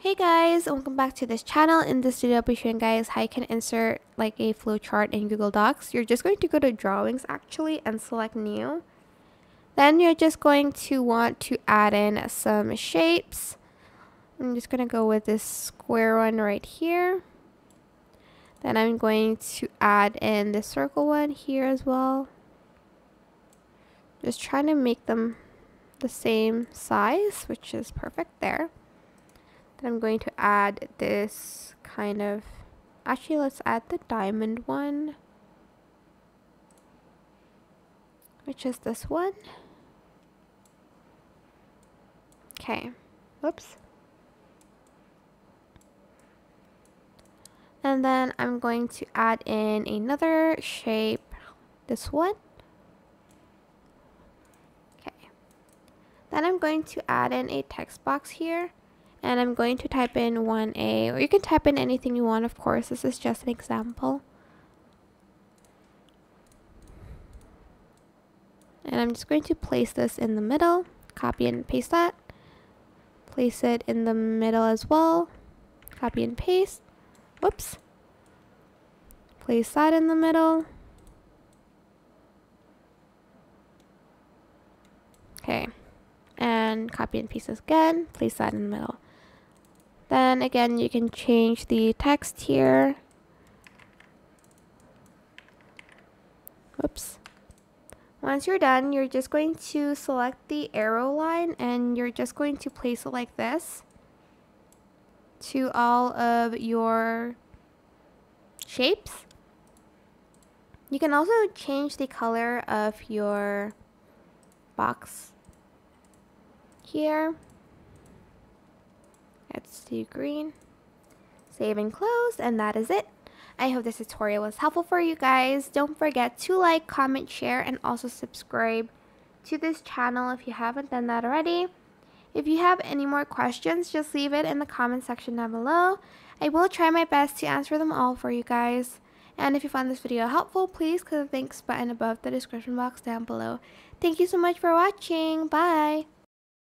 Hey guys, welcome back to this channel. In this video, I'll be showing guys how you can insert like a flowchart in Google Docs. You're just going to go to drawings actually and select new. Then you're just going to want to add in some shapes. I'm just going to go with this square one right here. Then I'm going to add in the circle one here as well. Just trying to make them the same size, which is perfect there. Then I'm going to add this kind of, actually let's add the diamond one, which is this one. Okay, whoops. And then I'm going to add in another shape, this one. Okay. Then I'm going to add in a text box here. And I'm going to type in 1A, or you can type in anything you want, of course. This is just an example. And I'm just going to place this in the middle, copy and paste that. Place it in the middle as well, copy and paste. Whoops. Place that in the middle. Okay. And copy and paste this again, place that in the middle. Then again, you can change the text here. Whoops. Once you're done, you're just going to select the arrow line and you're just going to place it like this to all of your shapes. You can also change the color of your box here. Let's do green. Save and close, and that is it. I hope this tutorial was helpful for you guys. Don't forget to like, comment, share, and also subscribe to this channel if you haven't done that already. If you have any more questions, just leave it in the comment section down below. I will try my best to answer them all for you guys. And if you found this video helpful, please click the thanks button above the description box down below. Thank you so much for watching. Bye!